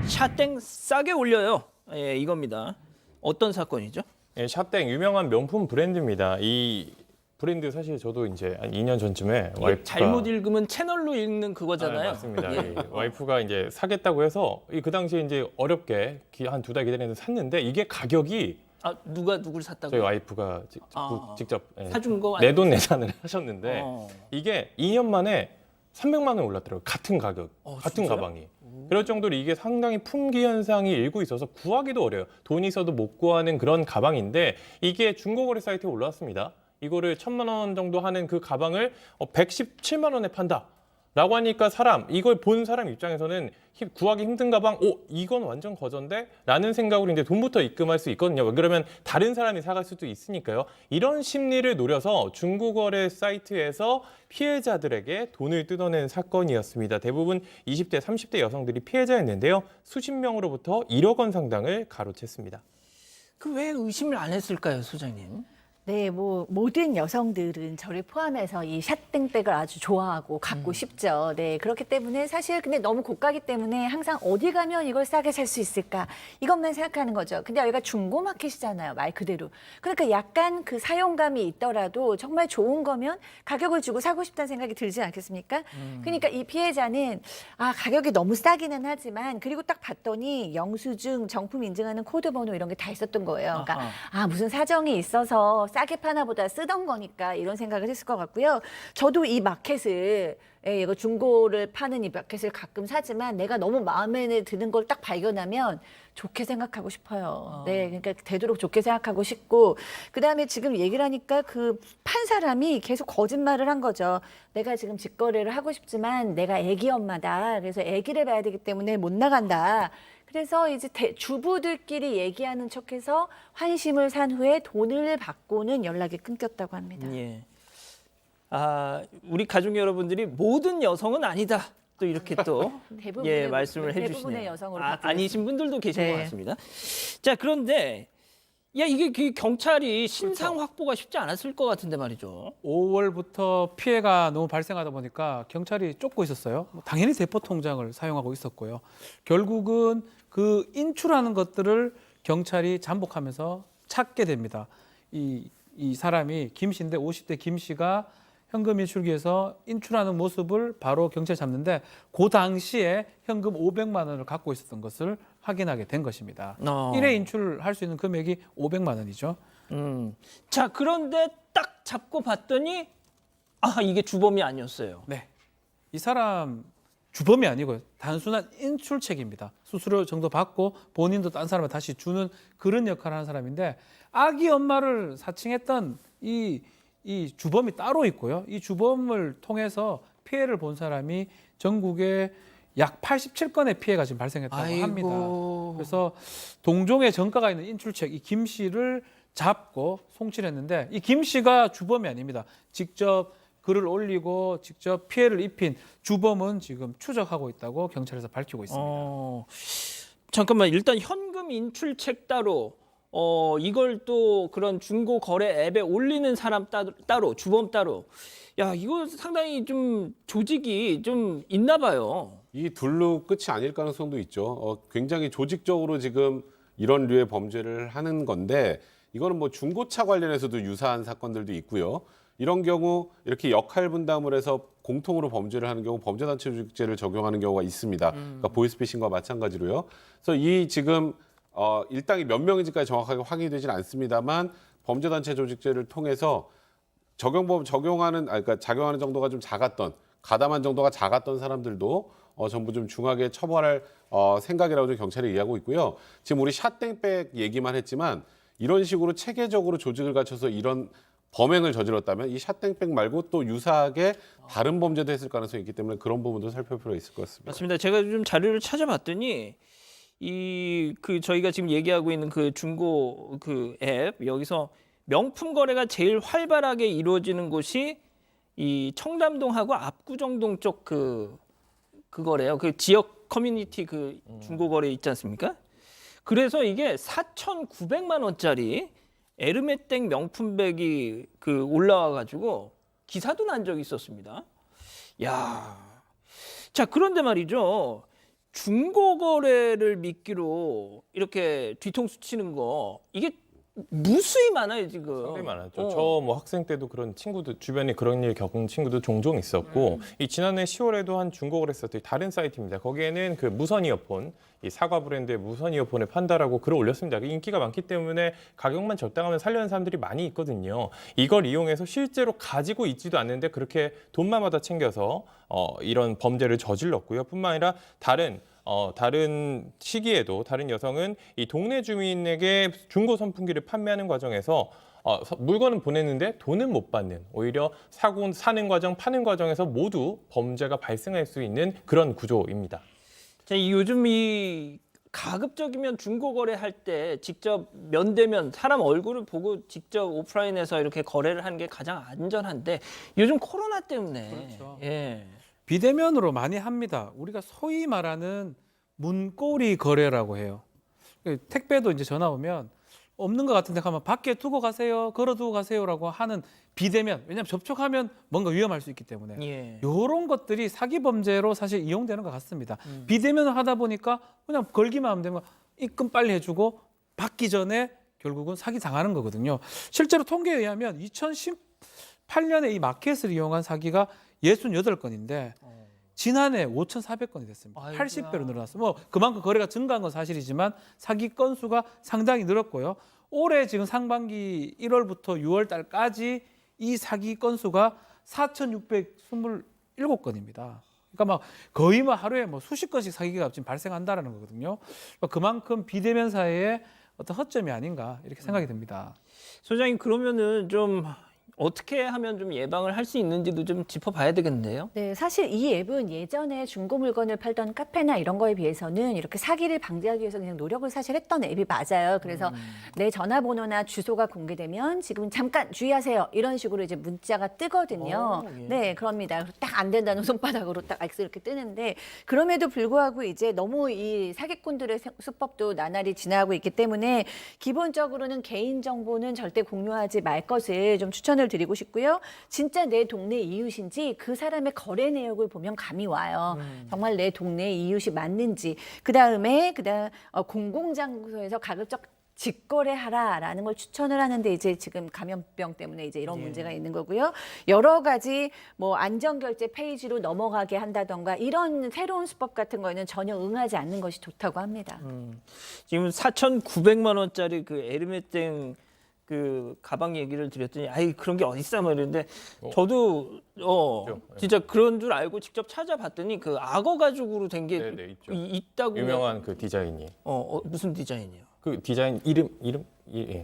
샤땡 싸게 올려요. 예, 이겁니다. 어떤 사건이죠? 예, 샤땡 유명한 명품 브랜드입니다. 이 브랜드 사실 저도 이제 한 2년 전쯤에 와이프가 잘못 읽으면 채널로 읽는 그거잖아요. 맞습니다. 예. 와이프가 이제 사겠다고 해서 그 당시에 이제 어렵게 한 2달 기다리면서 샀는데 이게 가격이 아, 누가 누굴 샀다고? 저희 와이프가 직접 사준 거 내돈 내산을 하셨는데 어. 이게 2년 만에 300만 원 올랐더라고요. 같은 가격, 같은 진짜요? 가방이. 그럴 정도로 이게 상당히 품귀 현상이 일고 있어서 구하기도 어려워요. 돈이 있어도 못 구하는 그런 가방인데 이게 중고거래 사이트에 올라왔습니다. 이거를 1,000만 원 정도 하는 그 가방을 117만 원에 판다. 라고 하니까 이걸 본 사람 입장에서는 구하기 힘든 가방, 이건 완전 거저인데? 라는 생각으로 이제 돈부터 입금할 수 있거든요. 그러면 다른 사람이 사갈 수도 있으니까요. 이런 심리를 노려서 중고거래 사이트에서 피해자들에게 돈을 뜯어낸 사건이었습니다. 대부분 20대, 30대 여성들이 피해자였는데요. 수십 명으로부터 1억 원 상당을 가로챘습니다. 그 왜 의심을 안 했을까요, 소장님? 네, 뭐 모든 여성들은 저를 포함해서 이 샷땡백을 아주 좋아하고 갖고 싶죠. 네, 그렇기 때문에 사실 근데 너무 고가기 때문에 항상 어디 가면 이걸 싸게 살 수 있을까 이것만 생각하는 거죠. 근데 여기가 중고마켓이잖아요, 말 그대로. 그러니까 약간 그 사용감이 있더라도 정말 좋은 거면 가격을 주고 사고 싶다는 생각이 들지 않겠습니까? 그러니까 이 피해자는 가격이 너무 싸기는 하지만 그리고 딱 봤더니 영수증, 정품 인증하는 코드 번호 이런 게 다 있었던 거예요. 그러니까 무슨 사정이 있어서 싸게 파나 보다 쓰던 거니까 이런 생각을 했을 것 같고요. 저도 이 마켓을 이거 중고를 파는 이 마켓을 가끔 사지만 내가 너무 마음에 드는 걸 딱 발견하면 좋게 생각하고 싶어요. 네, 그러니까 되도록 좋게 생각하고 싶고 그다음에 지금 얘기를 하니까 그 판 사람이 계속 거짓말을 한 거죠. 내가 지금 직거래를 하고 싶지만 내가 애기 엄마다. 그래서 애기를 봐야 되기 때문에 못 나간다. 그래서 이제 주부들끼리 얘기하는 척해서 환심을 산 후에 돈을 받고는 연락이 끊겼다고 합니다. 예. 우리 가족 여러분들이 모든 여성은 아니다. 또 이렇게 또 대부분의, 말씀을 대부분의 해주시네요. 여성으로 아니신 분들도 계신 네. 것 같습니다. 자, 그런데 이게 그 경찰이 신상 확보가 쉽지 않았을 것 같은데 말이죠. 5월부터 피해가 너무 발생하다 보니까 경찰이 쫓고 있었어요. 당연히 대포 통장을 사용하고 있었고요. 결국은 그 인출하는 것들을 경찰이 잠복하면서 찾게 됩니다. 이 사람이 김 씨인데 50대 김 씨가 현금 인출기에서 인출하는 모습을 바로 경찰이 잡는데 그 당시에 현금 500만 원을 갖고 있었던 것을 확인하게 된 것입니다. 1회 인출할 수 있는 금액이 500만 원이죠. 자, 그런데 딱 잡고 봤더니 이게 주범이 아니었어요. 네, 이 사람 주범이 아니고요. 단순한 인출책입니다. 수수료 정도 받고 본인도 딴 사람한테 다시 주는 그런 역할을 하는 사람인데 아기 엄마를 사칭했던 이 주범이 따로 있고요. 이 주범을 통해서 피해를 본 사람이 전국에 약 87건의 피해가 지금 발생했다고 합니다. 그래서 동종의 전과가 있는 인출책 이 김 씨를 잡고 송치를 했는데 이 김 씨가 주범이 아닙니다. 직접 글을 올리고 직접 피해를 입힌 주범은 지금 추적하고 있다고 경찰에서 밝히고 있습니다. 잠깐만, 일단 현금 인출책 따로 이걸 또 그런 중고 거래 앱에 올리는 사람 따로 주범 따로. 이거 상당히 좀 조직이 좀 있나 봐요. 이 둘로 끝이 아닐 가능성도 있죠. 굉장히 조직적으로 지금 이런 류의 범죄를 하는 건데 이거는 뭐 중고차 관련해서도 유사한 사건들도 있고요. 이런 경우 이렇게 역할 분담을 해서 공통으로 범죄를 하는 경우 범죄단체 조직죄를 적용하는 경우가 있습니다. 그러니까 보이스피싱과 마찬가지로요. 그래서 이 지금 일당이 몇 명인지까지 정확하게 확인이 되진 않습니다만 범죄단체 조직죄를 통해서 그러니까 작용하는 정도가 좀 작았던 가담한 정도가 작았던 사람들도 전부 좀 중하게 처벌할 생각이라고 좀 경찰이 이해하고 있고요. 지금 우리 샷땡백 얘기만 했지만 이런 식으로 체계적으로 조직을 갖춰서 이런 범행을 저질렀다면 이 샷땡백 말고 또 유사하게 다른 범죄도 했을 가능성이 있기 때문에 그런 부분도 살펴볼 필요가 있을 것 같습니다. 맞습니다. 제가 좀 자료를 찾아봤더니 저희가 지금 얘기하고 있는 그 중고 그 앱 여기서 명품 거래가 제일 활발하게 이루어지는 곳이 이 청담동하고 압구정동 쪽 그거래요. 그 지역 커뮤니티 그 중고 거래 있지 않습니까? 그래서 이게 4,900만 원짜리 에르메땡 명품백이 올라와 가지고 기사도 난 적이 있었습니다. 자, 그런데 말이죠. 중고 거래를 미끼로 이렇게 뒤통수 치는 거 이게 무수히 많아요 지금. 상당히 많았죠. 어. 저 뭐 학생 때도 그런 친구들 주변에 그런 일 겪은 친구도 종종 있었고 이 지난해 10월에도 한 중고거래 사이트 다른 사이트입니다. 거기에는 그 무선 이어폰 이 사과 브랜드의 무선 이어폰을 판다라고 글을 올렸습니다. 인기가 많기 때문에 가격만 적당하면 살려는 사람들이 많이 있거든요. 이걸 이용해서 실제로 가지고 있지도 않는데 그렇게 돈만 받아 챙겨서 이런 범죄를 저질렀고요. 뿐만 아니라 다른 시기에도 다른 여성은 이 동네 주민에게 중고 선풍기를 판매하는 과정에서 물건은 보냈는데 돈은 못 받는 오히려 사는 과정, 파는 과정에서 모두 범죄가 발생할 수 있는 그런 구조입니다. 자, 요즘 이 가급적이면 중고 거래할 때 직접 면대면 사람 얼굴을 보고 직접 오프라인에서 이렇게 거래를 하는 게 가장 안전한데 요즘 코로나 때문에 그렇죠. 예. 비대면으로 많이 합니다. 우리가 소위 말하는 문고리 거래라고 해요. 택배도 이제 전화 오면 없는 것 같은데 가면 밖에 두고 가세요, 걸어두고 가세요라고 하는 비대면. 왜냐하면 접촉하면 뭔가 위험할 수 있기 때문에. 예. 이런 것들이 사기 범죄로 사실 이용되는 것 같습니다. 비대면을 하다 보니까 그냥 걸기만 하면 되면 입금 빨리 해주고 받기 전에 결국은 사기 당하는 거거든요. 실제로 통계에 의하면 2018년에 이 마켓을 이용한 사기가 68건인데 지난해 5,400건이 됐습니다. 아이고야. 80배로 늘어났어요. 뭐 그만큼 거래가 증가한 건 사실이지만 사기 건수가 상당히 늘었고요. 올해 지금 상반기 1월부터 6월 달까지 이 사기 건수가 4,627건입니다. 그러니까 막 거의 뭐 하루에 뭐 수십 건씩 사기가 지금 발생한다라는 거거든요. 그만큼 비대면 사회의 어떤 허점이 아닌가 이렇게 생각이 듭니다. 소장님 그러면은 좀 어떻게 하면 좀 예방을 할 수 있는지도 좀 짚어봐야 되겠는데요. 네, 사실 이 앱은 예전에 중고 물건을 팔던 카페나 이런 거에 비해서는 이렇게 사기를 방지하기 위해서 그냥 노력을 사실 했던 앱이 맞아요. 그래서 내 전화번호나 주소가 공개되면 지금 잠깐 주의하세요. 이런 식으로 이제 문자가 뜨거든요. 예. 네, 그럽니다. 딱 안 된다는 손바닥으로 딱 X 이렇게 뜨는데 그럼에도 불구하고 이제 너무 이 사기꾼들의 수법도 나날이 진화하고 있기 때문에 기본적으로는 개인 정보는 절대 공유하지 말 것을 좀 추천을 드리고 싶고요. 진짜 내 동네 이웃인지 그 사람의 거래 내역을 보면 감이 와요. 정말 내 동네 이웃이 맞는지. 그다음 공공장소에서 가급적 직거래하라라는 걸 추천을 하는데 이제 지금 감염병 때문에 이제 이런 문제가 있는 거고요. 여러 가지 뭐 안전결제 페이지로 넘어가게 한다던가 이런 새로운 수법 같은 거에는 전혀 응하지 않는 것이 좋다고 합니다. 지금 4,900만 원짜리 그 에르메땡 그 가방 얘기를 드렸더니 아이 그런 게 어딨어 막 이랬는데 저도 진짜 그런 줄 알고 직접 찾아봤더니 그 악어 가죽으로 된 게 네네, 있죠. 있다고. 유명한 그 디자인이 무슨 디자인이요? 그 디자인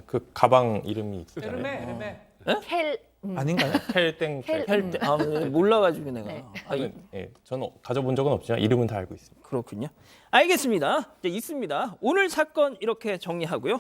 그 가방 이름이 있잖아요. 에르메 켈 아닌가요? 켈땡 헬때 몰라가지고 내가. 저는 가져본 적은 없지만 이름은 다 알고 있습니다. 그렇군요. 알겠습니다. 이제 있습니다. 오늘 사건 이렇게 정리하고요.